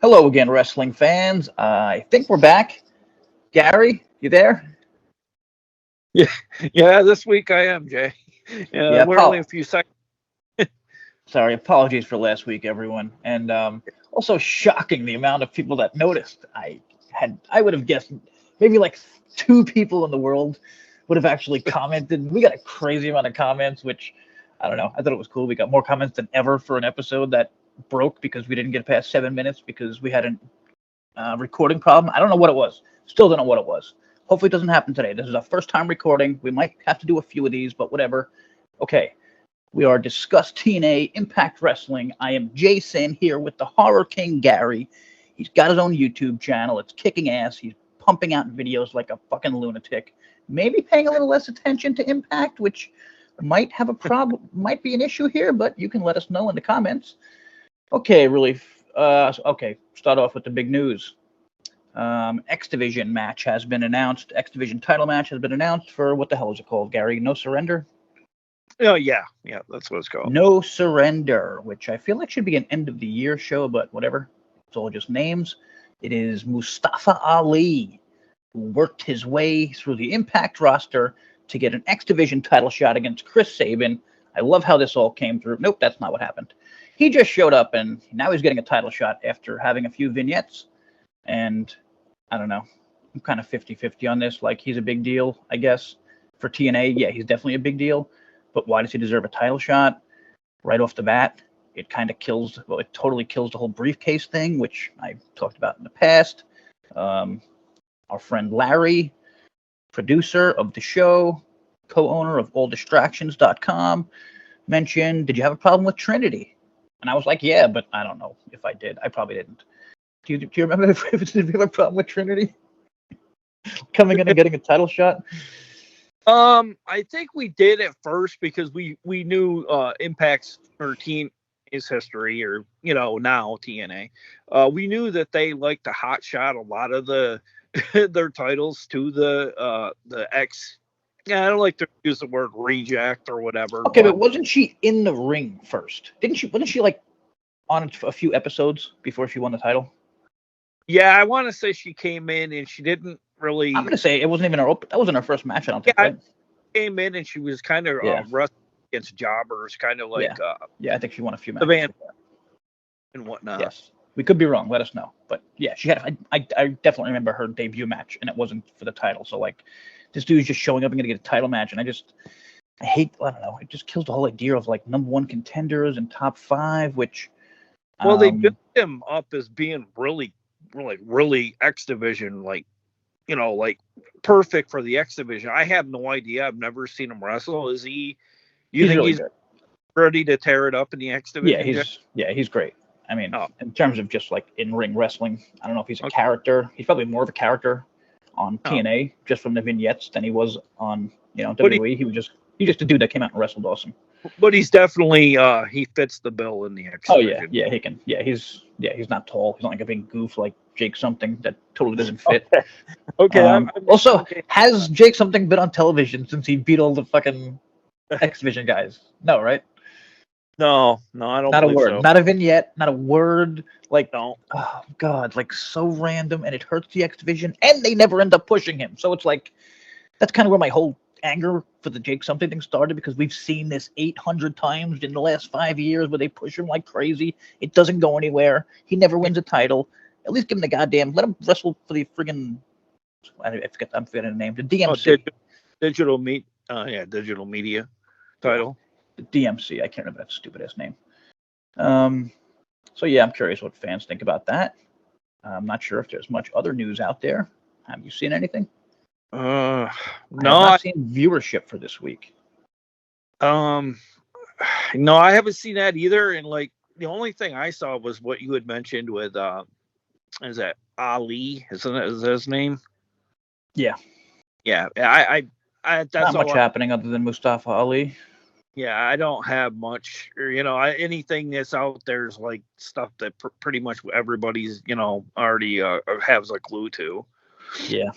Hello again, wrestling fans. I think we're back. Gary, you there? Yeah, yeah. This week I am, Jay. Yeah, We're only a few seconds. sorry, apologies for last week, everyone. And also shocking the amount of people that noticed. I would have guessed maybe like two people in the world would have actually commented. We got a crazy amount of comments, which I don't know. I thought it was cool. We got more comments than ever for an episode that broke because we didn't get past 7 minutes because we had a recording problem. I don't know what it was. Still don't know what it was. Hopefully it doesn't happen today. This is our first time recording. We might have to do a few of these, but whatever. Okay. We are Discuss TNA Impact Wrestling. I am JaySin here with the Horror King Gary. He's got his own YouTube channel. It's kicking ass. He's pumping out videos like a fucking lunatic. Maybe paying a little less attention to Impact, which might have a problem, might be an issue here, but you can let us know in the comments. Okay, really. Okay, start off with the big news. X Division match has been announced. X Division title match has been announced for what the hell is it called, Gary? No Surrender? Oh yeah, that's what it's called. No Surrender, which I feel like should be an end of the year show, but whatever. It's all just names. It is Mustafa Ali, who worked his way through the Impact roster to get an X Division title shot against Chris Sabin. I love how this all came through. Nope, that's not what happened. He just showed up, and now he's getting a title shot after having a few vignettes. And I don't know. I'm kind of 50-50 on this. Like, he's a big deal, I guess. For TNA, yeah, he's definitely a big deal. But why does he deserve a title shot right off the bat? It kind of kills, well, it totally kills the whole briefcase thing, which I talked about in the past. Our friend Larry, producer of the show, co-owner of alldistractions.com, mentioned, did you have a problem with Trinity? And I was like, yeah, but I don't know if I did. I probably didn't. Do you remember if we have a problem with Trinity coming in and getting a title shot? I think we did at first because we knew Impact's or TNA's history, or now TNA. We knew that they like to hot shot a lot of the their titles to the X. Yeah, I don't like to use the word reject or whatever. Okay, but wasn't she in the ring first? Wasn't she like on a few episodes before she won the title? Yeah, I want to say she came in and she didn't really. I'm gonna say it wasn't even that wasn't her first match. I don't think. Yeah, right? Came in and she was kind of wrestling against jobbers, kind of like I think she won a few matches and whatnot. Yes, we could be wrong. Let us know. But yeah, she had. I definitely remember her debut match, and it wasn't for the title. So like, this dude's just showing up and gonna get a title match, and I hate. I don't know. It just kills the whole idea of like number one contenders and top five, which. Well, they built him up as being really X Division, like perfect for the X Division. I have no idea. I've never seen him wrestle. Is he? You think really he's good. Ready to tear it up in the X Division? He's great. I mean, in terms of just like in ring wrestling, I don't know if he's a character. He's probably more of a character on TNA just from the vignettes than he was on WWE. He was just a dude that came out and wrestled awesome. But he's definitely he fits the bill in the X Division. Oh yeah, he can. Yeah, he's not tall. He's not like a big goof like Jake something that totally doesn't fit. Okay. Has Jake something been on television since he beat all the fucking X Division guys? No, right? No, I don't. Not a word. So. Not a vignette. Not a word. Like, no. Oh god, like so random, and it hurts the X Division, and they never end up pushing him. So it's like that's kind of where my whole anger for the Jake something thing started, because we've seen this 800 times in the last 5 years where they push him like crazy. It doesn't go anywhere. He never wins a title. At least give him the goddamn. Let him wrestle for the friggin'. I'm forgetting the name. The DMC. Digital media title. The DMC. I can't remember that stupid ass name. So yeah, I'm curious what fans think about that. I'm not sure if there's much other news out there. Have you seen anything? No, I've seen viewership for this week. No, I haven't seen that either. And like the only thing I saw was what you had mentioned with is that Ali? Is that his name? Yeah. I that's not much happening other than Mustafa Ali. Yeah, I don't have much. Or, anything that's out there is like stuff that pretty much everybody's already has a clue to. Yeah.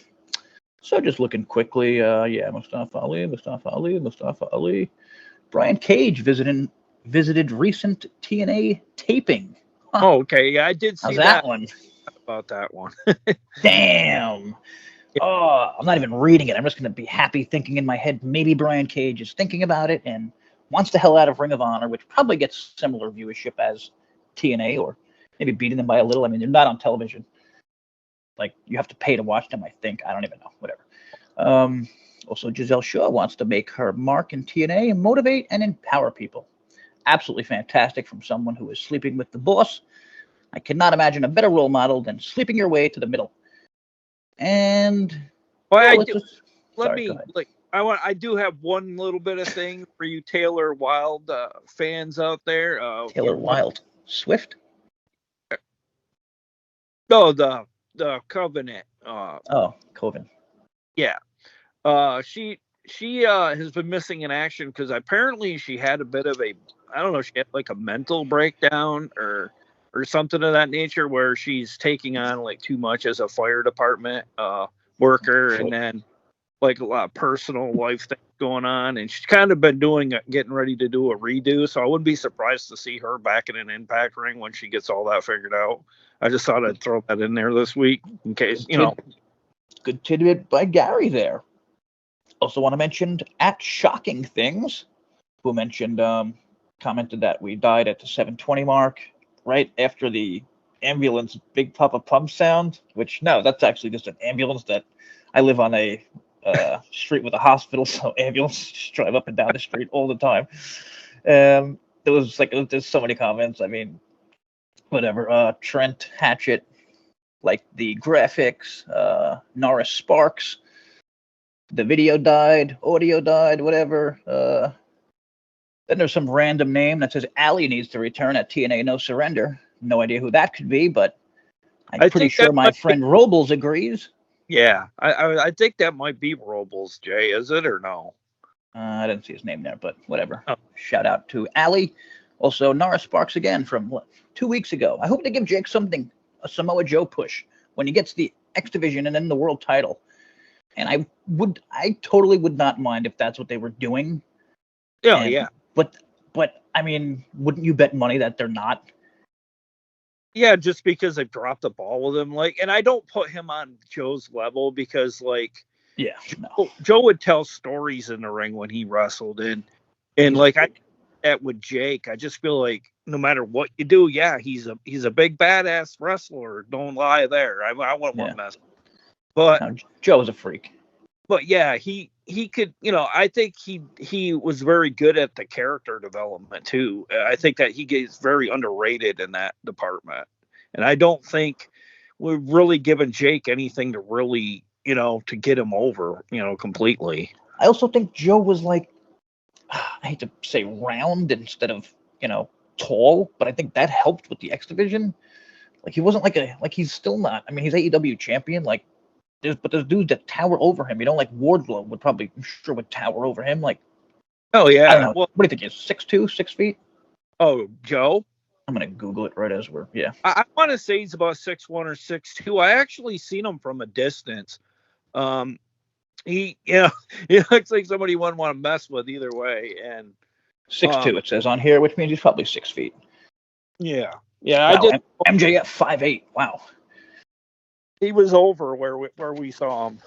So just looking quickly, Mustafa Ali. Brian Cage visited recent TNA taping Oh, okay. Yeah, I did How's see that that one? about that one. Damn. Yeah. Oh, I'm not even reading it. I'm just going to be happy thinking in my head maybe Brian Cage is thinking about it and wants the hell out of Ring of Honor, which probably gets similar viewership as TNA or maybe beating them by a little. I mean, they're not on television. Like, you have to pay to watch them, I think. I don't even know. Whatever. Also, Giselle Shaw wants to make her mark in TNA and motivate and empower people. Absolutely fantastic from someone who is sleeping with the boss. I cannot imagine a better role model than sleeping your way to the middle. And Well, yeah, I let's do. just. Let Sorry, go me ahead. like. I do have one little bit of thing for you Taylor Wilde fans out there. Taylor Wilde. Swift? No, the Covenant. Oh, Coven. Yeah. She has been missing in action because apparently she had a bit of a, I don't know, she had like a mental breakdown or something of that nature where she's taking on like too much as a fire department worker, and then like a lot of personal life things going on, and she's kind of been getting ready to do a redo. So I wouldn't be surprised to see her back in an Impact ring when she gets all that figured out. I just thought I'd throw that in there this week in case, Good tidbit by Gary there. Also want to mention at Shocking Things, who mentioned, commented that we died at the 720 mark, right after the ambulance Big Papa Pump sound, which, no, that's actually just an ambulance that I live on a street with a hospital, so ambulances just drive up and down the street all the time. There was like, there's so many comments. I mean, whatever. Trent Hatchett, like the graphics, Norris Sparks, the video died, audio died, whatever. Then there's some random name that says Allie needs to return at TNA No Surrender. No idea who that could be, but I'm I pretty think that sure my might be, friend Robles agrees. yeah, I think that might be Robles, Jay. Is it or no? I didn't see his name there, but whatever. Oh. Shout out to Allie. Also, Norris Sparks again from 2 weeks ago. I hope to give Jake something, a Samoa Joe push when he gets the X Division and then the world title. And I totally would not mind if that's what they were doing. Yeah, And, yeah. But I mean, wouldn't you bet money that they're not? Yeah, just because they've dropped the ball with him. Like, and I don't put him on Joe's level because, like, Yeah, no. Joe would tell stories in the ring when he wrestled, and like I that with Jake, I just feel like no matter what you do, yeah, he's a big badass wrestler. Don't lie there. I wouldn't want to mess. But no, Joe's a freak. But yeah, he could, I think he was very good at the character development too. I think that he gets very underrated in that department. And I don't think we've really given Jake anything to really, to get him over, completely. I also think Joe was like, I hate to say round instead of, tall, but I think that helped with the X Division. Like, he wasn't like he's still not. I mean, he's AEW champion. Like, there's dudes that tower over him. Like Wardlow would probably, I'm sure, would tower over him. Like, Oh yeah. I don't know. Well, What do you think? He's 6'2", 6 feet? oh, Joe. I'm gonna Google it right as we're I want to say he's about 6'1" or 6'2". I actually seen him from a distance. He he looks like somebody you wouldn't want to mess with either way. And 6'2", it says on here, which means he's probably 6 feet. yeah, Wow, I did. MJF 5'8". Wow. He was over where we saw him.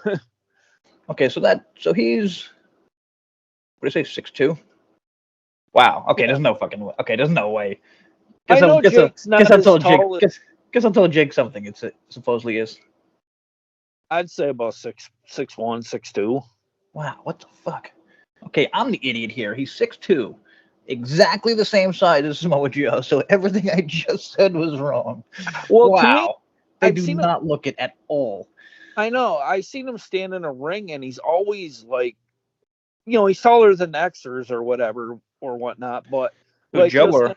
Okay, so he's, what did I say, 6'2"? Wow. Okay, there's no fucking way. Okay, there's no way. I know Jake's not as tall as, Guess I'll tell Jake something. It supposedly is. I'd say about 6'1", 6'2". Wow, what the fuck? Okay, I'm the idiot here. He's 6'2", exactly the same size as Samoa Joe. So everything I just said was wrong. Well, wow, to me, they do not look it at all. I know. I seen him stand in a ring, and he's always like, he's taller than Xers or whatever or whatnot. But like Joe or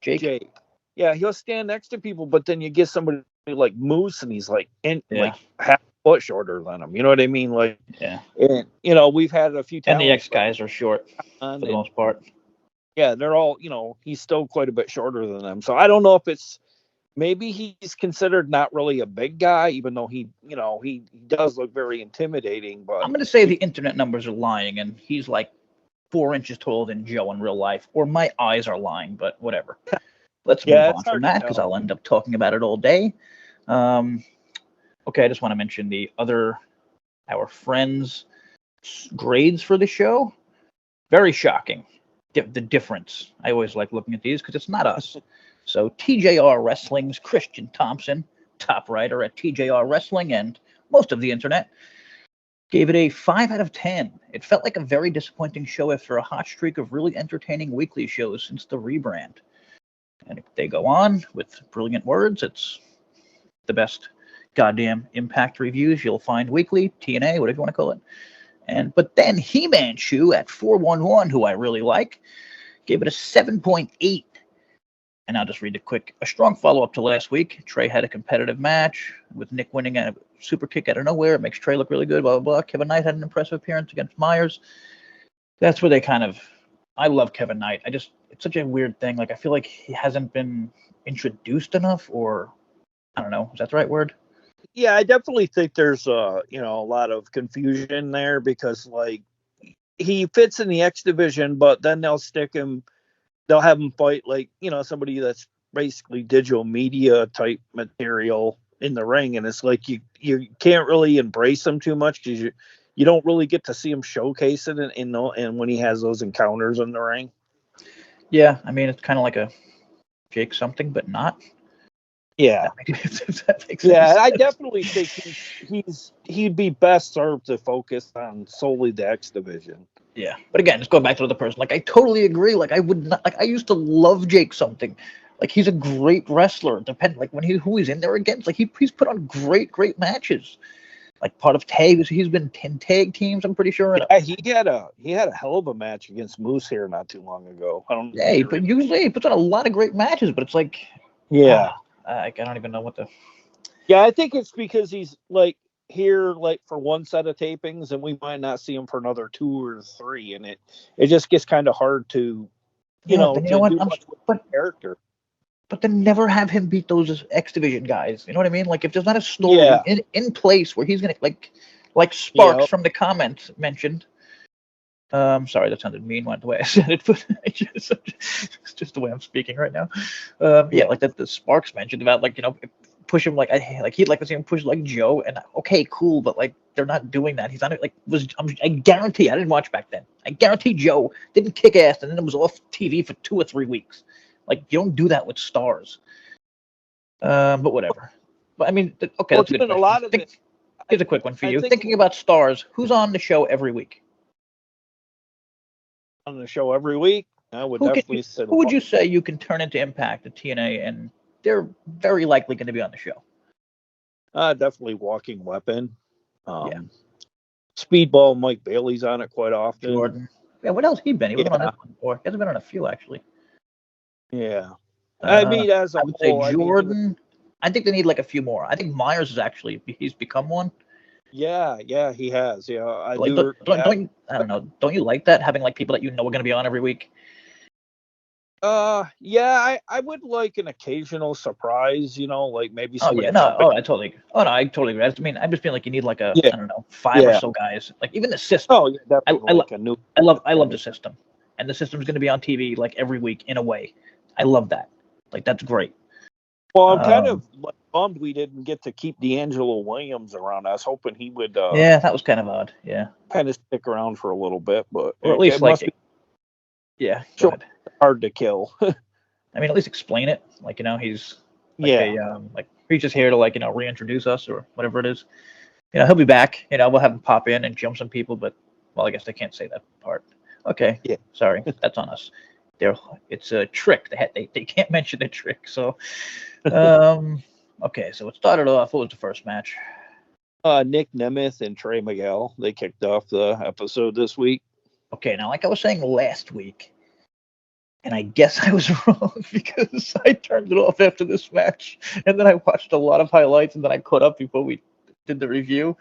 Jake. Yeah, he'll stand next to people, but then you get somebody like Moose, and he's like like half a foot shorter than him. You know what I mean? Like, yeah. And we've had a few times. And the X guys are short for the most part. Yeah, they're all, he's still quite a bit shorter than them. So I don't know if it's maybe he's considered not really a big guy, even though he does look very intimidating. But I'm going to say the internet numbers are lying, and he's like 4 inches taller than Joe in real life, or my eyes are lying, but whatever. Let's move Yeah, on it's from hard to that because tell. I'll end up talking about it all day. Okay, I just want to mention our friends' grades for the show. Very shocking. The difference. I always like looking at these because it's not us. So TJR Wrestling's Christian Thompson, top writer at TJR Wrestling and most of the internet, gave it a 5 out of 10. It felt like a very disappointing show after a hot streak of really entertaining weekly shows since the rebrand. And they go on with brilliant words. It's the best goddamn Impact reviews you'll find weekly, TNA, whatever you want to call it. But then He-Man Shoe at 411, who I really like, gave it a 7.8. And I'll just read it quick. A strong follow-up to last week. Trey had a competitive match with Nick winning a super kick out of nowhere. It makes Trey look really good, blah, blah, blah. Kevin Knight had an impressive appearance against Myers. That's where they kind of... I love Kevin Knight. It's such a weird thing. Like, I feel like he hasn't been introduced enough, or... I don't know. Is that the right word? Yeah, I definitely think there's a lot of confusion there because like he fits in the X division, but then they'll have him fight like somebody that's basically digital media type material in the ring, and it's like you can't really embrace him too much because you don't really get to see him showcase it and when he has those encounters in the ring. Yeah, I mean it's kind of like a Jake something, but not. Yeah, if that makes yeah, sense. I definitely think he'd be best served to focus on solely the X division. Yeah, but again, just going back to the person, like I totally agree. Like I would not, like I used to love Jake something. Like he's a great wrestler. Like when who he's in there against, like he's put on great matches. Like part of tags, he's been 10 tag teams. I'm pretty sure. Yeah, he had a hell of a match against Moose here not too long ago. I don't. Yeah, but usually he puts on a lot of great matches. But it's like, Yeah, I don't even know what the. yeah, I think it's because he's like here like for one set of tapings, and we might not see him for another 2 or 3, and it just gets kind of hard to Yeah, then you know to what? do much with the character. But then never have him beat those X Division guys. You know what I mean? Like if there's not a story Yeah, in place where he's gonna like Sparks yeah, from the comments mentioned. Sorry, that sounded mean the way I said it, but it's just the way I'm speaking right now. Yeah, like that the Sparks mentioned about like push him like he'd like to see him push like Joe, and okay, cool, but like they're not doing that. He's not like I guarantee I didn't watch back then. I guarantee Joe didn't kick ass and then it was off TV for 2 or 3 weeks. Like you don't do that with stars. But whatever. But I mean, okay, well, that's a good doing a question. lot of it. Here's a quick one for I you. think Thinking about stars, who's on the show every week? on the show every week, I would definitely say Who would you say you can turn into Impact at TNA, and they're very likely going to be on the show? definitely Walking Weapon. Yeah. Speedball Mike Bailey's on it quite often. Jordan. Yeah, what else he been? He wasn't on Yeah, this one before. He hasn't been on a few actually. yeah. I mean, as a I would whole, say I mean, Jordan. I think they need like a few more. I think Myers is he's become one. yeah, he has. Yeah, I Like do. I don't know. Don't you like that having like people that are going to be on every week? Yeah, I would like an occasional surprise, like maybe somebody. I totally agree. I mean, I'm just feeling like you need like I don't know, 5 or so guys. Like even the system. Oh, yeah, definitely like a new. I love the system, and the system's going to be on TV like every week in a way. I love that. Like that's great. Well, I'm kind of like bummed we didn't get to keep D'Angelo Williams around. I was hoping he would. Yeah, that was kind of odd. Yeah, kind of stick around for a little bit, but or at least it like must be hard to kill. I mean, at least explain it. Like he's like he's just here to like reintroduce us or whatever it is. He'll be back. We'll have him pop in and jump some people, but well, I guess they can't say that part. Okay, yeah, sorry, that's on us. It's a trick. They can't mention the trick. So, okay, so it started off. What was the first match? Nick Nemeth and Trey Miguel. They kicked off the episode this week. Okay, now like I was saying last week, and I guess I was wrong because I turned it off after this match, and then I watched a lot of highlights, and then I caught up before we did the review.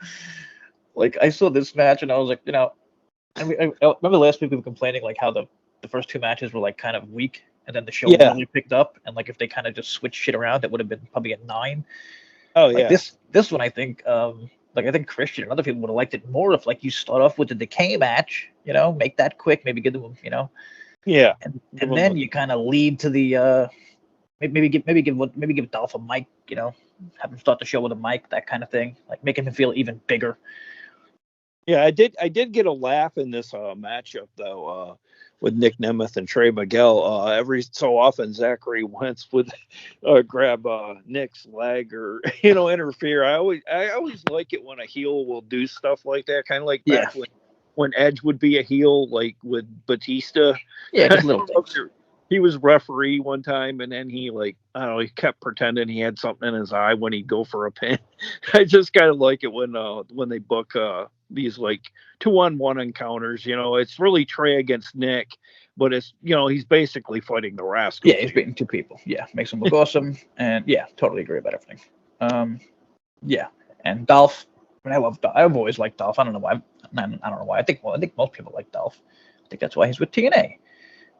Like I saw this match, and I was like, I remember last week we were complaining like how the first 2 matches were like kind of weak, and then the show really picked up, and like if they kind of just switched shit around, that would have been probably a 9. Oh like, this one I think I think Christian and other people would have liked it more if like you start off with the decay match, make that quick, maybe give them, yeah, and then you kind of lead to the maybe give Dolph a mic, have him start the show with a mic, that kind of thing, like making him feel even bigger. Yeah, I did get a laugh in this matchup though, with Nick Nemeth and Trey Miguel. Every so often, Zachary Wentz would grab Nick's leg or interfere. I always like it when a heel will do stuff like that, kind of like Yeah, back when Edge would be a heel, like with Batista. yeah, just little things. He was referee one time, and then he, like, I don't know, he kept pretending he had something in his eye when he'd go for a pin. I just kind of like it when they book these like 2-on-1 encounters. It's really Trey against Nick, but it's he's basically fighting the Rascals. Yeah, he's beating two people. Yeah, makes him look awesome, and yeah, totally agree about everything. Yeah, and Dolph. I mean, I love Dolph. I've always liked Dolph. I don't know why. I don't know why. I think most people like Dolph. I think that's why he's with TNA.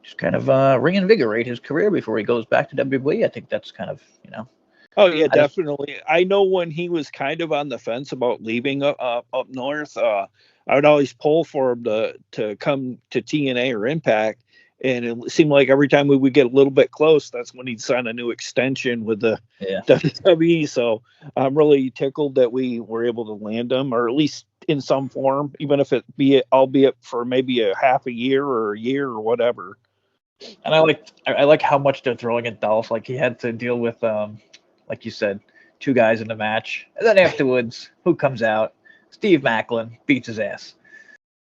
Just kind of reinvigorate his career before he goes back to WWE. I think that's kind of, Oh yeah, definitely. I know when he was kind of on the fence about leaving up north, I would always pull for him to come to TNA or Impact, and it seemed like every time we would get a little bit close, that's when he'd sign a new extension with the WWE. So I'm really tickled that we were able to land him, or at least in some form, even if albeit for maybe a half a year or a year or whatever. And I like how much they're throwing at Dolph. Like he had to deal with, like you said, two guys in the match, and then afterwards, who comes out? Steve Macklin beats his ass.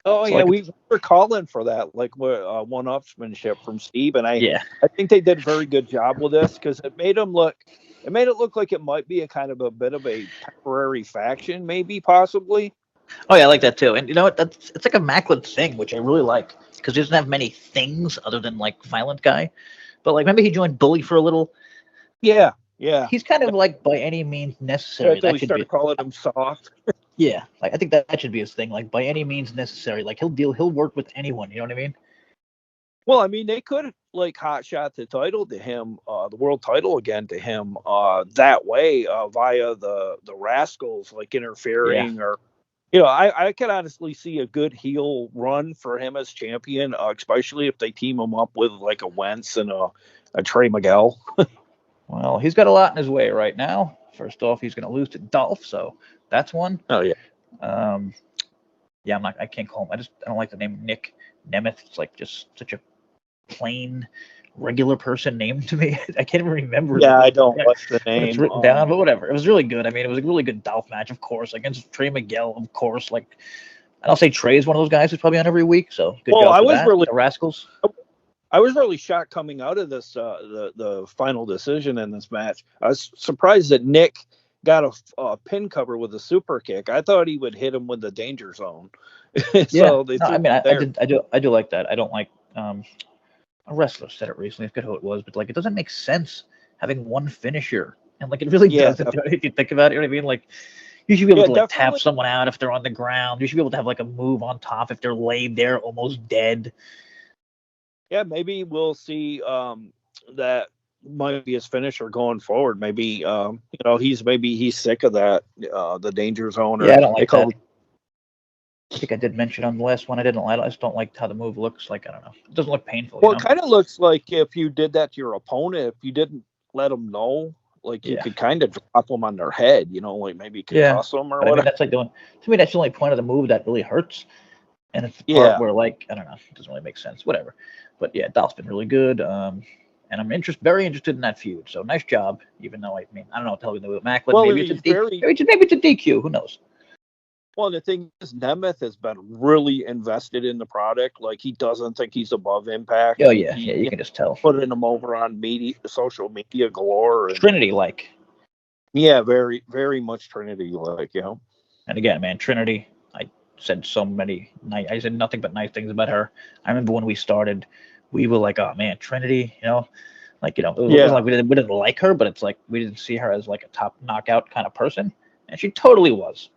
Oh, so yeah, we were calling for that, like one-upsmanship from Steve, and I think they did a very good job with this because it made it look like it might be a bit of a temporary faction, maybe possibly. Oh yeah, I like that too. And you know what? It's like a Macklin thing, which I really like because he doesn't have many things other than like violent guy. But like, remember he joined Bully for a little. Yeah. He's kind of like by any means necessary. That should be calling him soft. Yeah, like I think that should be his thing. Like by any means necessary. Like he'll work with anyone. You know what I mean? Well, I mean, they could like hotshot the title to him, the world title again to him, that way via the Rascals, like interfering or. I could honestly see a good heel run for him as champion, especially if they team him up with like a Wentz and a Trey Miguel. Well, he's got a lot in his way right now. First off, he's going to lose to Dolph, so that's one. Oh yeah. Yeah, I can't call him. I don't like the name Nick Nemeth. It's like just such a plain, regular person name to me. I can't even remember. Yeah, I don't like the name. It's written down, but whatever. It was really good. I mean, it was a really good Dolph match, of course, against Trey Miguel, of course. Like, I don't say Trey is one of those guys who's probably on every week, so good job for that. The Rascals. I was really shocked coming out of this, the final decision in this match. I was surprised that Nick got a pin cover with a super kick. I thought he would hit him with the danger zone. I do like that. I don't like a wrestler said it recently. I forget who it was, but like it doesn't make sense having one finisher, and like it really doesn't. If you think about it, you know what I mean? Like you should be able to like tap someone out if they're on the ground. You should be able to have like a move on top if they're laid there almost dead. Yeah, maybe we'll see that might be his finisher going forward. Maybe he's sick of that the danger zone. Yeah, I don't like that. I think I did mention on the last one. I just don't like how the move looks. Like I don't know, it doesn't look painful. Well, it kind of looks like if you did that to your opponent, if you didn't let them know, like you could kind of drop them on their head. Like maybe concuss them or whatever. I mean, that's like to me that's the only point of the move that really hurts. And it's the part where, like, I don't know, it doesn't really make sense. Whatever. But yeah, Dolph's been really good. And I'm very interested in that feud. So nice job. Even though I don't know what the hell we do with Macklin. Well, maybe it's a DQ. Who knows? Well, the thing is, Nemeth has been really invested in the product. Like he doesn't think he's above Impact. Oh yeah, you can just tell. Putting him over on social media galore. Trinity-like. Yeah, very, very much Trinity-like. And again, man, Trinity. I said I said nothing but nice things about her. I remember when we started, we were like, oh man, Trinity, it wasn't like we didn't like her, but it's like we didn't see her as like a top knockout kind of person, and she totally was.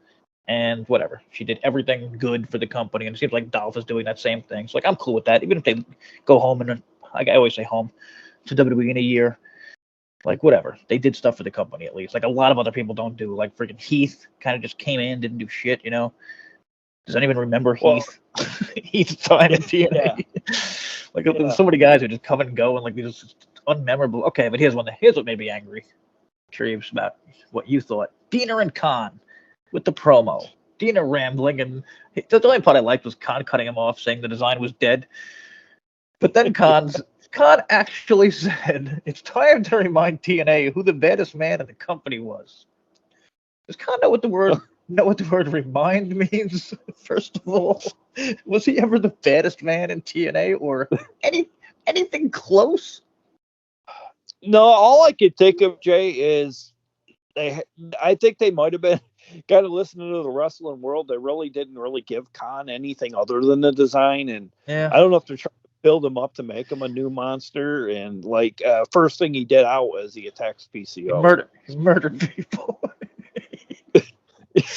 And whatever, she did everything good for the company, and it seems like Dolph is doing that same thing. So like, I'm cool with that, even if they go home and like I always say, home to WWE in a year. Like whatever, they did stuff for the company at least. Like a lot of other people don't do. Like freaking Heath kind of just came in, didn't do shit. Does anyone remember Heath? Heath's time in TNA. Like there's so many guys who just come and go, and like they just unmemorable. Okay, but here's what made me angry. Curious about what you thought. Diener and Khan with the promo. Diener rambling, and the only part I liked was Khan cutting him off, saying the design was dead. But then Khan actually said, "It's time to remind TNA who the baddest man in the company was." Does Khan know what the word "remind" means? First of all, was he ever the baddest man in TNA or anything close? No, all I could think of, Jay, is I think they might have been kind of listening to the wrestling world. They really didn't really give Khan anything other than the design, and Yeah, I don't know if they're trying to build him up to make him a new monster. And like first thing he did out was he attacks PCO. he murdered people.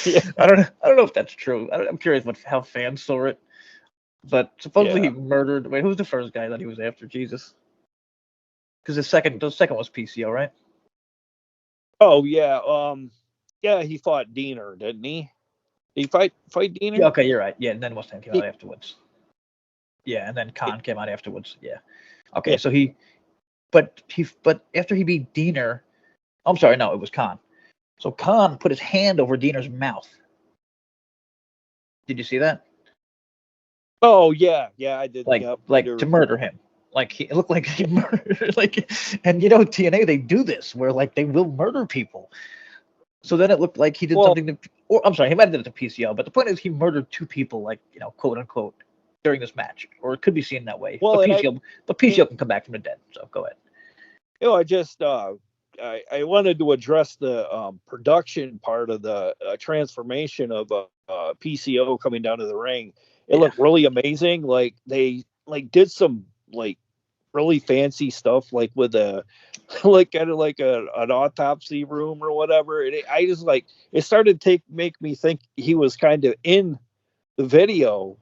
Yeah, I don't know if that's true. I'm curious how fans saw it. But supposedly he murdered. Wait, who's the first guy that he was after? Jesus, because the second was PCO, right? Oh yeah, yeah. He fought Diener, didn't he? Did he fight Diener? Yeah, okay, you're right. Yeah, and then Mustang came out He, afterwards. Yeah, and then Khan came out afterwards. Yeah. Okay, yeah. so but after he beat Diener, I'm sorry, no, it was Khan. So Khan put his hand over Diener's mouth. Did you see that? Oh yeah, I did. Like Yep. to murder him. Like it looked like he murdered. Like, and TNA, they do this where like they will murder people. So then it looked like he did something to, or I'm sorry, he might have did it to PCO, but the point is he murdered two people, like, quote unquote, during this match, or it could be seen that way. Well, but PCO can come back from the dead. So go ahead. I just I wanted to address the production part of the transformation of PCO coming down to the ring. It looked really amazing. Like they did some really fancy stuff, like with a like kind of like an autopsy room or whatever. And I just it started to make me think he was kind of in the video.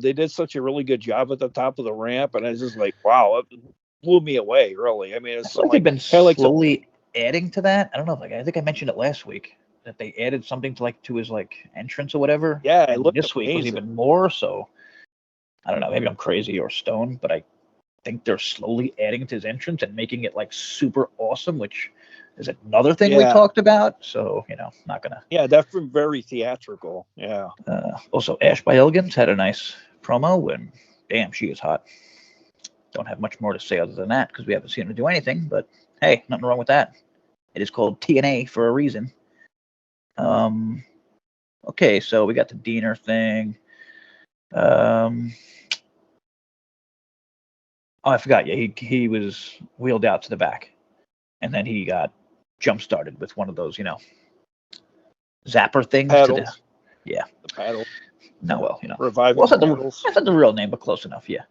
They did such a really good job at the top of the ramp, and I was just like, wow, it blew me away. Really, I mean, it's They've been slowly adding to that. I don't know, I think I mentioned it last week that they added something to his entrance or whatever. Yeah, and this week was even more. So I don't know, maybe I'm crazy or stoned, but I think they're slowly adding to his entrance and making it super awesome, which is another thing we talked about. So, not gonna. Yeah, that's very theatrical. Yeah. Also, Ash by Elegance had a nice promo, and damn, she is hot. Don't have much more to say other than that because we haven't seen her do anything. But hey, nothing wrong with that. It is called TNA for a reason. Okay, so we got the Diener thing. Oh, I forgot. Yeah, he was wheeled out to the back, and then he got jump started with one of those, zapper things. Paddles. The paddle. No, well, reviving paddles. That's not the real name, but close enough. Yeah.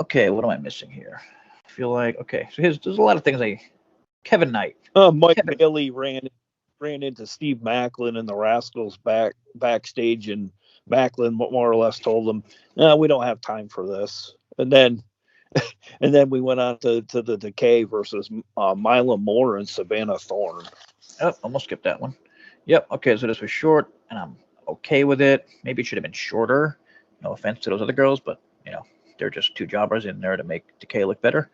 Okay, what am I missing here? I feel like so there's a lot of things. Kevin Knight. Mike Bailey ran into Steve Macklin and the Rascals backstage, and Macklin more or less told them, "No, we don't have time for this." And then we went on to the Decay versus Mila Moore and Savannah Thorne. Oh, almost skipped that one. Yep. Okay, so this was short, and I'm okay with it. Maybe it should have been shorter. No offense to those other girls, but they're just two jobbers in there to make Decay look better.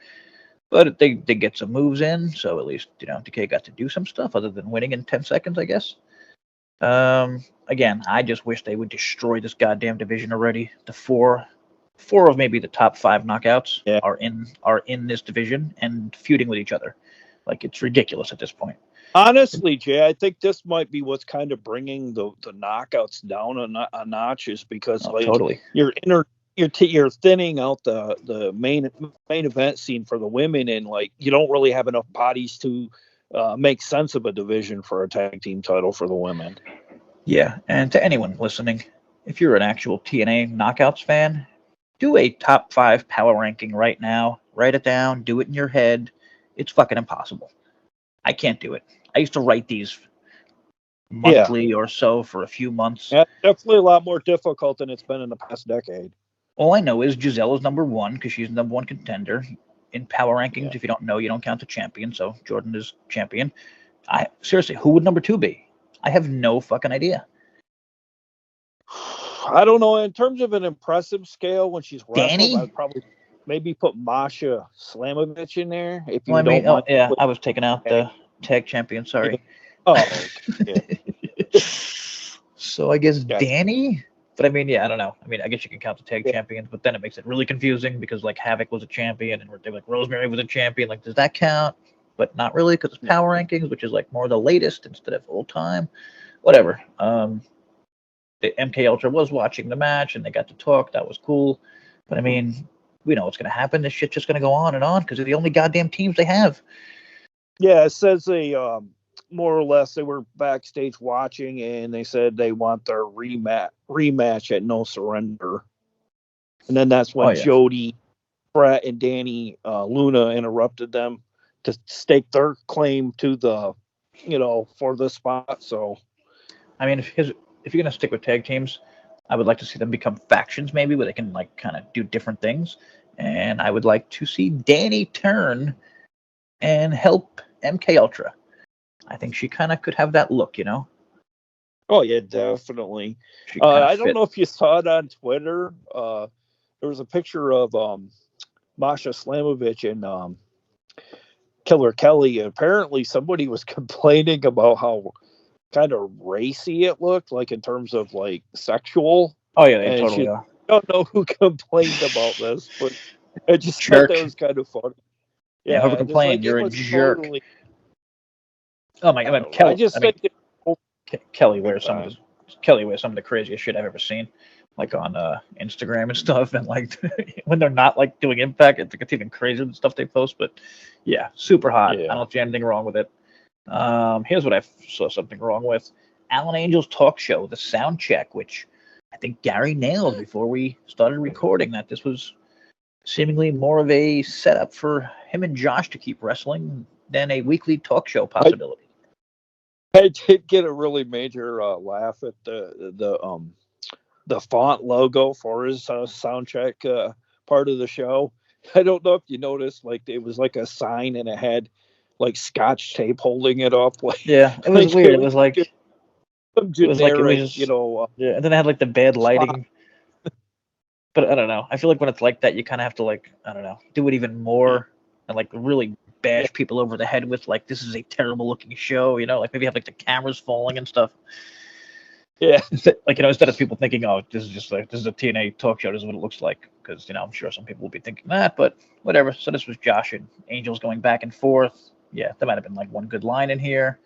But they get some moves in, so at least Decay got to do some stuff other than winning in 10 seconds, I guess. Again, I just wish they would destroy this goddamn division already. The four of maybe the top 5 knockouts are in this division and feuding with each other. Like, it's ridiculous at this point. Honestly, Jay, I think this might be what's kind of bringing the knockouts down a notch, is because totally. You're thinning out the main event scene for the women, and you don't really have enough bodies to make sense of a division for a tag team title for the women. Yeah, and to anyone listening, if you're an actual TNA Knockouts fan, do a top 5 power ranking right now. Write it down. Do it in your head. It's fucking impossible. I can't do it. I used to write these monthly or so for a few months. Yeah, definitely a lot more difficult than it's been in the past decade. All I know is Giselle is number 1 because she's the number 1 contender in power rankings. Yeah. If you don't know, you don't count the champion. So Jordan is champion. Seriously, who would number 2 be? I have no fucking idea. I don't know. In terms of an impressive scale, when she's wrestled, Danny? I'd probably maybe put Masha Slamovich in there if Well, I you mean, don't oh mind. yeah, I was taking out the tag champion. Yeah. Sorry. Oh, okay. Yeah. So I guess Gotcha. Danny. But I mean, yeah, I don't know. I mean, I guess you can count the tag Yeah. champions, but then it makes it really confusing because like Havoc was a champion and like Rosemary was a champion. Like, does that count? But not really because it's No. power rankings, which is like more the latest instead of old time. Whatever. The MK Ultra was watching the match and they got to talk. That was cool. But I mean, we know what's gonna happen. This shit's just gonna go on and on because they're the only goddamn teams they have. Yeah, it says they more or less they were backstage watching and they said they want their rematch at No Surrender. And then that's Oh when yeah. Jody, Brett, and Danny Luna interrupted them to stake their claim to the, for the spot. So I mean, if you're gonna stick with tag teams, I would like to see them become factions, maybe where they can like kind of do different things. And I would like to see Danny turn and help MK Ultra. I think she kind of could have that look, you know. oh yeah, definitely. She kind of I don't fit. know if you saw it on Twitter. There was a picture of Masha Slamovich and Killer Kelly. And apparently, somebody was complaining about how kind of racy it looked, like in terms of like sexual. Oh yeah, they And totally she are. don't know who complained about this, but I just thought that Jerk. was kind of funny. Yeah, whoever Yeah, just complained, like it you're a was jerk. totally. Oh my I god, don't know. I Kelly. I just mean, think it's Kelly good wears some of time. the craziest shit I've ever seen, like on Instagram and stuff. And like when they're not like doing Impact, it's even crazier than stuff they post. But yeah, super hot. I Yeah. don't see anything wrong with it. Here's what I saw something wrong with: Alan Angel's talk show, the sound check, which I think Gary nailed before we started recording. That this was seemingly more of a setup for him and Josh to keep wrestling than a weekly talk show I, possibility. I did get a really major laugh at the font logo for his sound check part of the show. I don't know if you noticed, like it was like a sign and it had like scotch tape holding it up, Yeah, it was like weird. it It was was just like some it generic, was yeah, and then it had like the bad font. lighting. But I don't know. I feel like when it's like that, you kind of have to like I don't know, do it even more and like really Yeah, bash people over the head with like this is a terrible looking show, you know, like maybe have like the cameras falling and stuff. yeah, Like instead of people thinking, oh, this is just like this is a TNA talk show, this is what it looks like, because I'm sure some people will be thinking that, but whatever. So this was Josh and Angels going back and forth. Yeah, there might have been like one good line in here.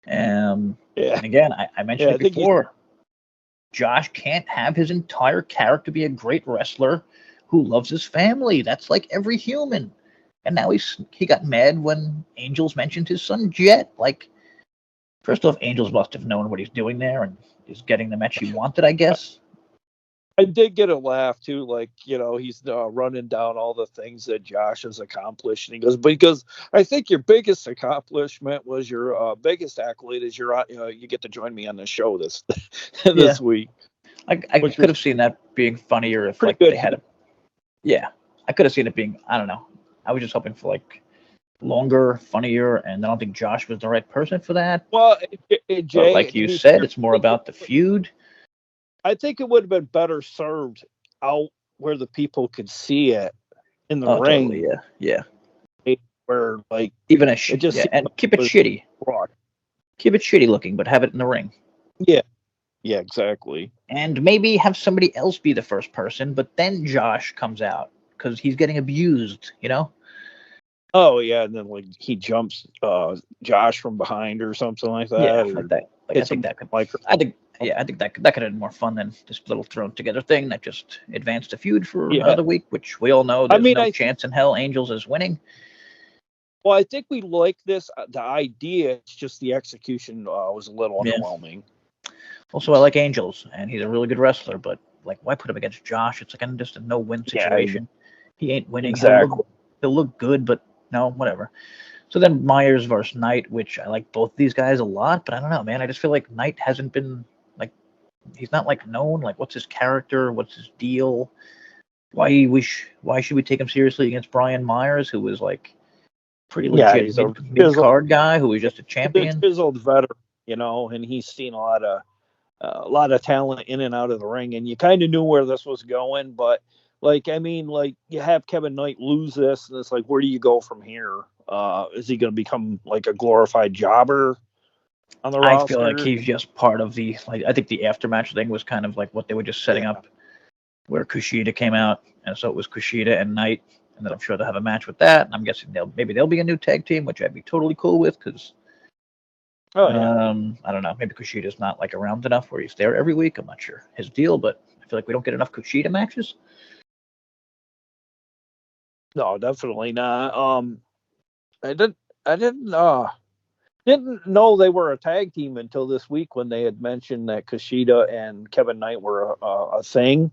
yeah, And again, I mentioned yeah. it I think he's before. Josh can't have his entire character be a great wrestler who loves his family. That's like every human. And now he got mad when Angels mentioned his son Jet. Like, first off, Angels must have known what he's doing there and is getting the match he wanted, I guess. I did get a laugh too, like he's running down all the things that Josh has accomplished, and he goes, "Because I think your biggest accomplishment was your biggest accolade is you get to join me on the show this Yeah, this week," I which could was have seen that being funnier if pretty like good they had heat. a yeah. I could have seen it being I don't know. I was just hoping for like longer, funnier, and I don't think Josh was the right person for that. Well, But Jay, like to you be said, fair, it's more about the feud. I think it would have been better served out where the people could see it in the Oh, totally. ring, Yeah, yeah. where like Even a it just yeah, seemed and like keep it it was shitty. raw. Keep it shitty looking, but have it in the ring. Yeah, yeah, exactly. And maybe have somebody else be the first person, but then Josh comes out because he's getting abused. You know? Oh yeah, and then like he jumps Josh from behind or something like Yeah, that, like or that. Like I hits think him that could. like I think. Yeah, I think that could have been more fun than this little thrown together thing that just advanced the feud for yeah. another week, which we all know I there's mean, no chance in hell Angels is winning. I think we like this. The idea, it's just the execution was a little Yeah. underwhelming. Also, I like Angels, and he's a really good wrestler, but like, why put him against Josh? It's like just a no-win Yeah, situation. He ain't winning. exactly. He'll look good, but no, whatever. So then Myers versus Knight, which I like both these guys a lot, but I don't know, man. I just feel like Knight hasn't been like he's not like known. Like, what's his character? What's his deal? Why should we take him seriously against Brian Myers, who was like pretty Yeah, legit he's a mid card guy who was just a he's a champion? chiseled veteran, and he's seen a lot of talent in and out of the ring, and you kind of knew where this was going, but Like, I mean, like you have Kevin Knight lose this, and it's like, where do you go from here? Is he going to become like a glorified jobber on the I feel like roster? he's just part of the like. I think the aftermatch thing was kind of like what they were just setting Yeah. up, where Kushida came out, and so it was Kushida and Knight, and then I'm sure they'll have a match with that. And I'm guessing maybe they'll be a new tag team, which I'd be totally cool with because Oh yeah. I don't know, maybe Kushida's not like around enough where he's there every week. I'm not sure his deal, but I feel like we don't get enough Kushida matches. No, definitely not. I didn't. I didn't know they were a tag team until this week when they had mentioned that Kushida and Kevin Knight were a thing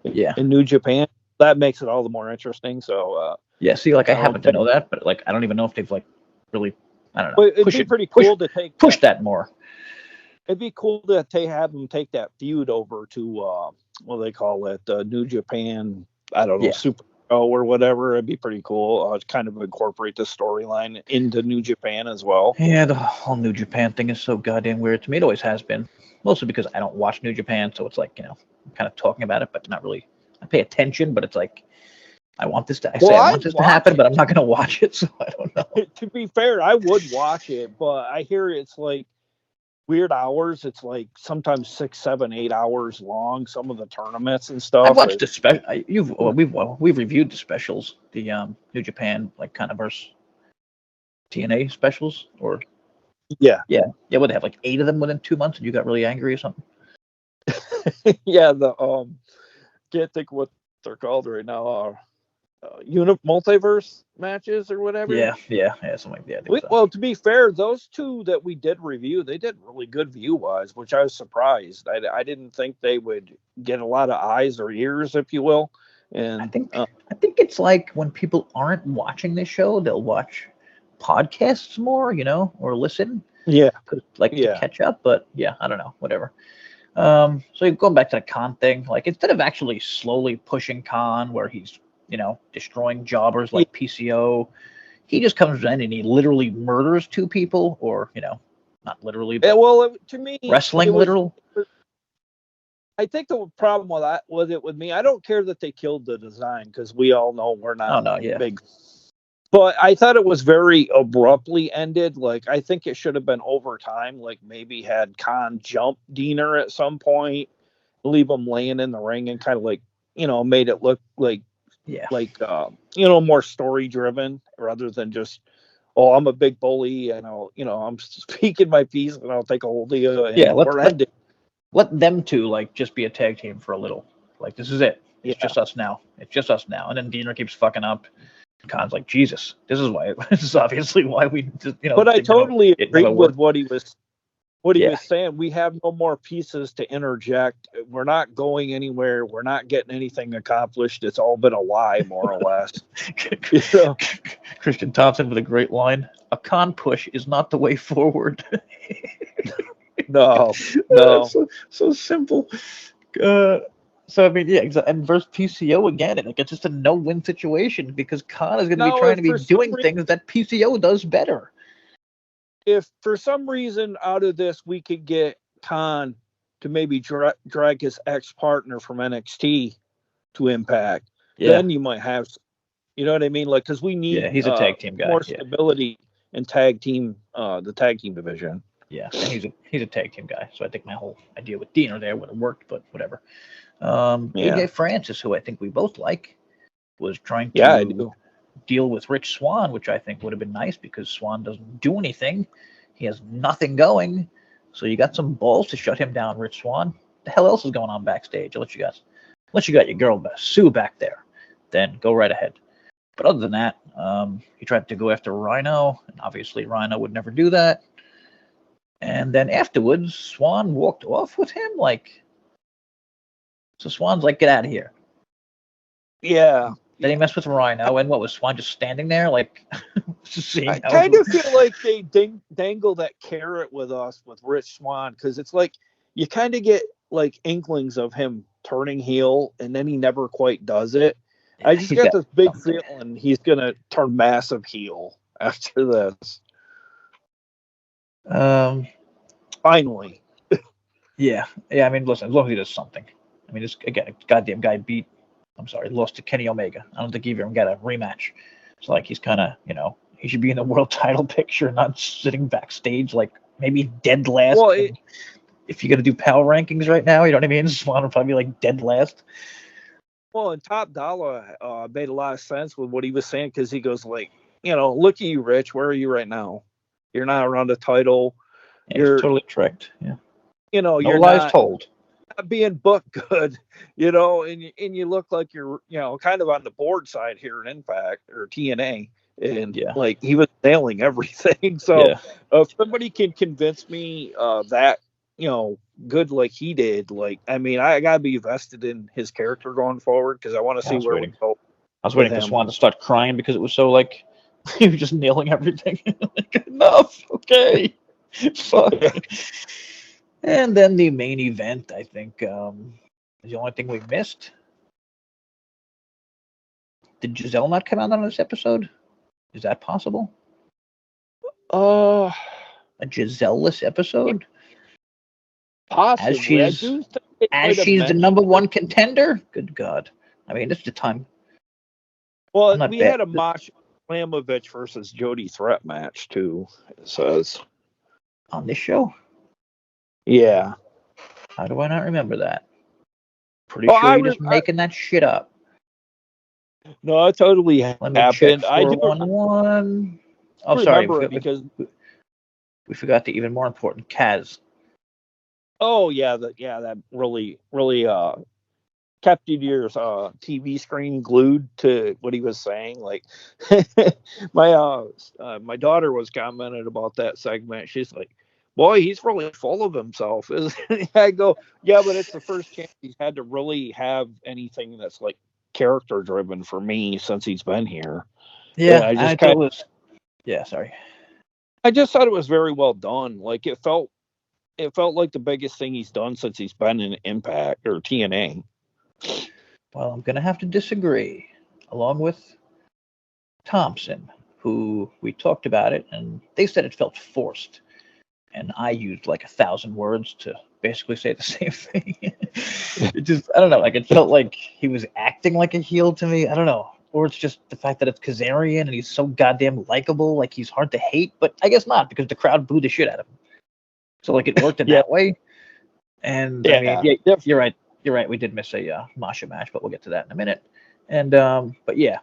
Yeah, in New Japan. That makes it all the more interesting. So, yeah. See, like I I don't happen to think. know that, but like I don't even know if they've like really, I don't know, But it'd be pretty cool to take push that. that more. It'd be cool to have them take that feud over to what do they call it, New Japan. I don't know, Yeah. Super Show or whatever. It'd be pretty cool. Kind of incorporate the storyline into New Japan as well. Yeah, the whole New Japan thing is so goddamn weird to me. It always has been. Mostly because I don't watch New Japan, so it's like, I'm kind of talking about it, but not really. I pay attention, but it's like, Well, I I want this to watch happen, it. but I'm not going to watch it, so I don't know. To be fair, I would watch it, but I hear it's like weird hours. It's like sometimes 6, 7, 8 hours long. Some of the tournaments and I've stuff. watched the special. We've reviewed the specials, the New Japan like kind of versus TNA specials, or Yeah, yeah. What they have like 8 of them within 2 months, and you got really angry or something. yeah. The can't think what they're called right now. Multiverse matches or whatever. Yeah, something like that. I think so. Well, to be fair, those two that we did review, they did really good view wise, which I was surprised. I didn't think they would get a lot of eyes or ears, if you will. I And think I think it's like when people aren't watching this show, they'll watch podcasts more, or listen, yeah, like to yeah, catch up. But yeah, I don't know, whatever. So going back to the Khan thing, like instead of actually slowly pushing Khan, where he's destroying jobbers yeah. like PCO, he just comes in and he literally murders 2 people, or not literally, but Well, to me, it wrestling was. literal. I think the problem with that with it with me, I don't care that they killed the design because we all know we're Oh not no, yeah, big. But I thought it was very abruptly ended. Like I think it should have been over time. Like maybe had Khan jump Diener at some point, leave him laying in the ring, and kind of like made it look yeah, more story driven rather than just I'm a big bully and I'm speaking my piece and I'll take a hold of you yeah. and we're ending. Let them two like just be a tag team for a little. Like this is it. It's Yeah. just us now. It's just us now. And then Diener keeps fucking up. Khan's like, Jesus, this is why. This is obviously why we just But I totally it never agreed with worked. what he was Yeah, saying. We have no more pieces to interject. We're not going anywhere. We're not getting anything accomplished. It's all been a lie, more or less. You know? Christian Thompson with a great line. A Khan push is not the way forward. No, no. So simple. Uh, so I mean, yeah, exactly. And versus PCO again, and like it's just a no-win situation because Khan is going to be Now, trying to be doing things that PCO does better. if for some reason out of this we could get Khan to maybe drag his ex partner from NXT to Impact, Yeah, then you might have, you know what I mean? Like, because we yeah, need he's a tag team guy. more Yeah, stability in the tag team division. yeah, and he's a tag team guy. So I think my whole idea with Diener there would have worked, but whatever. Yeah, AJ Francis, who I think we both like, was trying yeah, I to do. deal with Rich Swann, which I think would have been nice because Swann doesn't do anything. He has nothing going. So you got some balls to shut him down, Rich Swann. The hell else is going on backstage? Unless you got your girl Sue back there, then go right ahead. But other than that, he tried to go after Rhino, and obviously Rhino would never do that. And then afterwards, Swann walked off with him. So Swann's like, get out of here. Yeah, Then he yeah. messed with Rhino, and what was Swann just standing there, like, just seeing I how? kind of feel like they dangle that carrot with us with Rich Swann because it's like you kind of get like inklings of him turning heel and then he never quite does it. I just He's got got this big something. feeling he's gonna turn massive heel after this. Um, Finally. yeah. I mean, listen, as long as he does something. I mean, this again, a goddamn guy beat I'm sorry, lost to Kenny Omega. I don't think he even got a rematch. It's like he's kind of, he should be in the world title picture, not sitting backstage, like maybe dead last. Well, If you're gonna do power rankings right now, you know what I mean? Swan will probably be like dead last. Well, and Top Dollar made a lot of sense with what he was saying because he goes like, look at you, Rich. Where are you right now? You're not around the title. Yeah, You're he's totally correct. Yeah. No you're lies told. not being booked good, and you look like you're, kind of on the board side here in Impact or TNA, and Yeah. like he was nailing everything. So Yeah. if somebody can convince me that, good like he did, like I mean, I gotta be vested in his character going forward because I want to Yeah, I see was where we waiting. go I was with waiting for him. Swan to start crying because it was so like he was just nailing everything. Like, enough. Okay. Fuck. And then the main event, I think, is the only thing we missed. Did Giselle not come out on this episode? Is that possible? Uh, A Giselle-less episode? Possibly. I do think they As might have she's the mentioned. number one contender? Good God. I mean, it's the time. Well, I'm not we bad had a Masha Slamovich versus Jody Threat match too. It says. on this show. Yeah. How do I not remember that? Pretty Oh, sure you're just making that shit up. no, it totally Let me check happened. I do 411. Oh, sorry. remember it because. We forgot the even more important Kaz. Oh yeah, that really kept you to your TV screen glued to what he was saying. Like my daughter was commenting about that segment. She's like, "Boy, he's really full of himself." I go, "Yeah, but it's the first chance he's had to really have anything that's like character driven for me since he's been here." Yeah, I I just thought it was. Yeah, sorry. I just thought it was very well done. Like it felt like the biggest thing he's done since he's been in Impact or TNA. Well, I'm going to have to disagree, along with Thompson, who we talked about it, and they said it felt forced. And I used like 1,000 words to basically say the same thing. It just, I don't know, like it felt like he was acting like a heel to me. I don't know. Or it's just the fact that it's Kazarian and he's so goddamn likable, like he's hard to hate, but I guess not because the crowd booed the shit out of him. So like it worked in Yeah, that way. And I mean, yeah, yeah, you're right. You're right. We did miss a Masha match, but we'll get to that in a minute. And but yeah,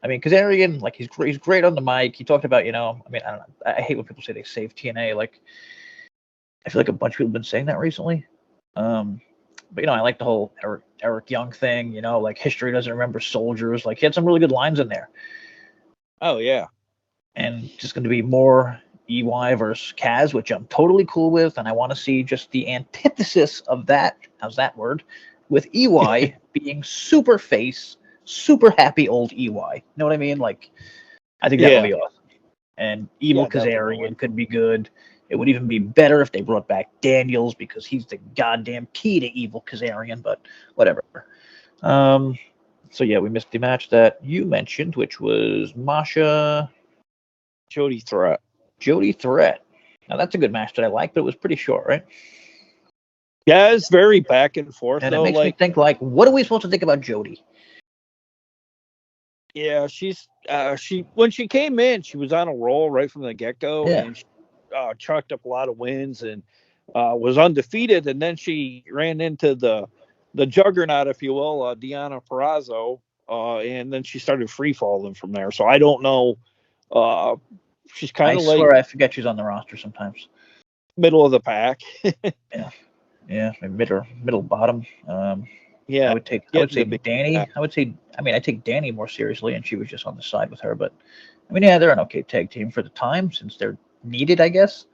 I mean, Kazarian, like he's great on the mic. He talked about, I mean, I don't know. I hate when people say they saved TNA. Like I feel like a bunch of people have been saying that recently. But I like the whole Eric Young thing. Like history doesn't remember soldiers. Like he had some really good lines in there. Oh yeah. And just going to be more EY versus Kaz, which I'm totally cool with, and I want to see just the antithesis of that. How's that word? With EY being super face, super happy old EY. You know what I mean? Like, I think that would Yeah. be awesome. And Evil Definitely. Kazarian could be good. It would even be better if they brought back Daniels because he's the goddamn key to Evil Kazarian. But whatever. So yeah, we missed the match that you mentioned, which was Masha. Jody Threat. Jody Threat. Now that's a good match that I like, but it was pretty short, right? Yeah, it's very back and forth And it though. makes me think, like, what are we supposed to think about Jody? Yeah, she's she when she came in, she was on a roll right from the get go, Yeah. and she chalked up a lot of wins and was undefeated. And then she ran into the juggernaut, if you will, Deonna Purrazzo, and then she started free falling from there. So I don't know. She's kind I of like swear I forget she's on the roster sometimes. middle of the pack. Yeah, middle bottom. Yeah, I would say Danny. I take Danny more seriously, and she was just on the side with her. But I mean, yeah, they're an okay tag team for the time since they're needed, I guess.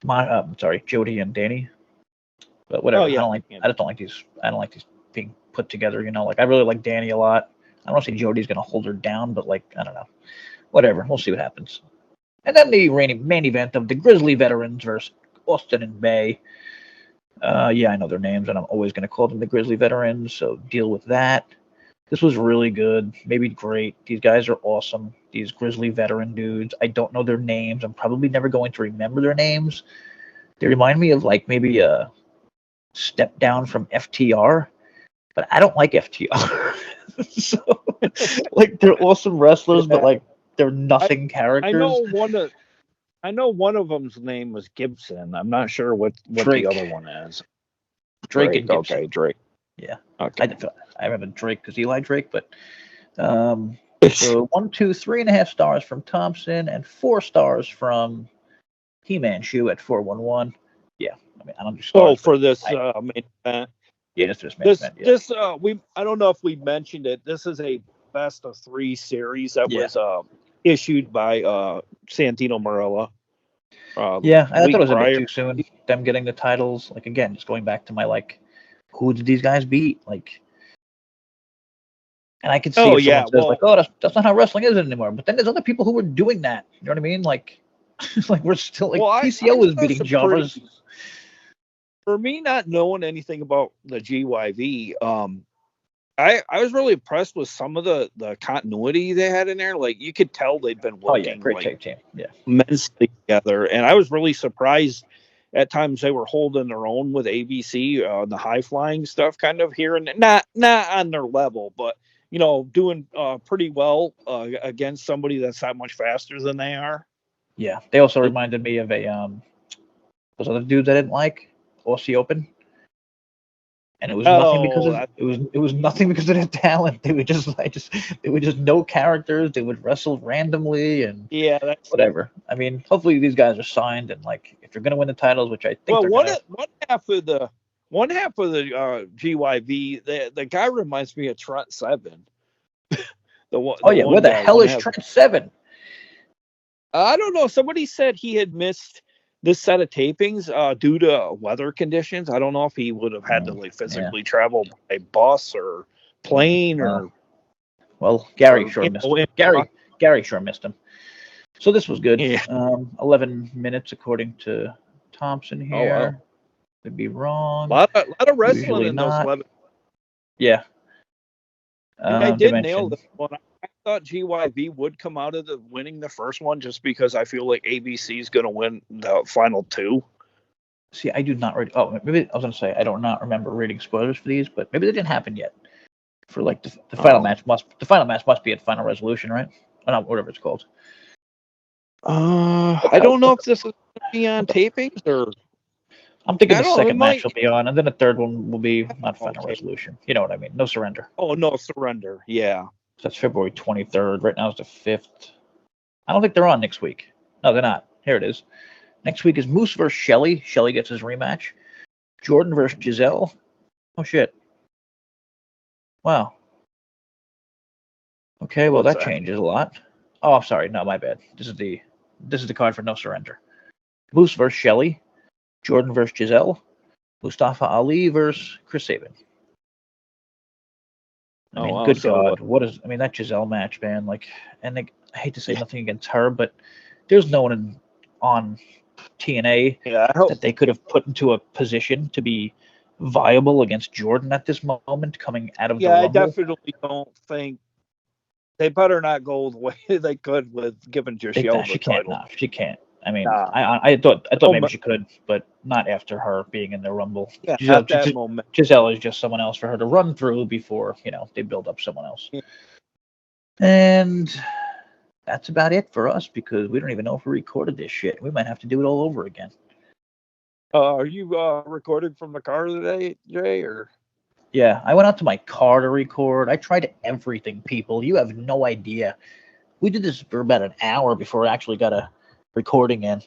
Sorry, Jody and Danny. But whatever. Oh yeah, I just don't like these. I don't like these being put together. Like I really like Danny a lot. I don't say Jody's gonna hold her down, but like I don't know. Whatever. We'll see what happens. And then the main event of the Grizzly veterans versus Austin and Bay. Yeah, I know their names, and I'm always going to call them the Grizzly veterans, so deal with that. This was really good, maybe great. These guys are awesome. These Grizzly veteran dudes. I don't know their names. I'm probably never going to remember their names. They remind me of like maybe a step down from FTR. but I don't like FTR. So, like, they're awesome wrestlers, but like they're nothing I characters. know one of them's name was Gibson. I'm not sure what the Drake. other one is. Drake and Gibson. Okay, Drake. Yeah. Okay. I remember Drake because Eli Drake, but so 1, 2, 3.5 stars from Thompson and 4 stars from He-Man Shoe at 411. Yeah, I mean I don't do stars. Oh, for this main event. Yeah, just this main event. Yeah. I don't know if we mentioned it. This is a best of 3 series that Yeah. was issued by Santino Marella. Yeah, I thought it was a prior. bit too soon. Them getting the titles, like again, just going back to my like, who did these guys beat? Like, and I can see if someone says like, oh, that's not how wrestling is anymore. But then there's other people who were doing that. You know what I mean? Like, like we're still like PCO was beating jobbers. For me, not knowing anything about the GYV, I was really impressed with some of the continuity they had in there. Like you could tell they'd been working great tag team. Yeah, immensely together, and I was really surprised. At times they were holding their own with ABC, the high flying stuff, kind of here and not on their level, but doing pretty well against somebody that's that much faster than they are. Yeah, they also reminded me of those other dudes I didn't like, Aussie Open. And it was nothing because it was nothing because of their talent. They were just no characters. They would wrestle randomly and that's whatever. I mean, hopefully these guys are signed and like if you're gonna win the titles, which I think they're gonna. One half of the GYV, the guy reminds me of Trent Seven. Where the hell is Trent Seven? I don't know. Somebody said he had missed this set of tapings due to weather conditions. I don't know if he would have had to like physically travel by bus or plane or. Well, Gary sure missed him. Gary sure missed him. So this was good. Yeah. 11 minutes according to Thompson here. Oh, wow. Could be wrong. A lot of wrestling Usually in those 11. Yeah. I did nail this one. I thought GYV would come out of the winning the first one just because I feel like ABC is going to win the final 2. See, I do not read. Oh, maybe I was going to say I don't not remember reading spoilers for these, but maybe they didn't happen yet. For like the final match must be at Final Resolution, right? Or not, whatever it's called. I don't know if this is going to be on tapings or. I'm thinking the second match will be on, and then the third one will be not Final Resolution. You know what I mean? No Surrender. Oh, No Surrender. Yeah. So that's February 23rd. Right now it's the 5th. I don't think they're on next week. No, they're not. Here it is. Next week is Moose versus Shelley. Shelley gets his rematch. Jordan versus Giselle. Oh, shit. Wow. Okay, well, that changes a lot. Oh, I'm sorry. No, my bad. This is the card for No Surrender. Moose versus Shelley. Jordan versus Giselle. Mustafa Ali versus Chris Sabin. I mean, good God, that Giselle match, man? Like, and I hate to say nothing against her, but there's no one on TNA that they could have put into a position to be viable against Jordan at this moment coming out of the Rumble. I definitely don't think they better not go the way they could with giving Giselle the title. No, she can't. I mean, I thought maybe she could, but not after her being in the Rumble. Yeah, at that moment. Giselle is just someone else for her to run through before, they build up someone else. Yeah. And that's about it for us because we don't even know if we recorded this shit. We might have to do it all over again. Are you recording from the car today, Jay? Or? Yeah, I went out to my car to record. I tried everything, people. You have no idea. We did this for about an hour before I actually got a recording in.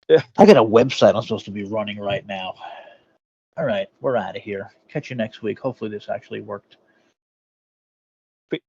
Yeah. I got a website I'm supposed to be running right now. All right, we're out of here. Catch you next week. Hopefully this actually worked.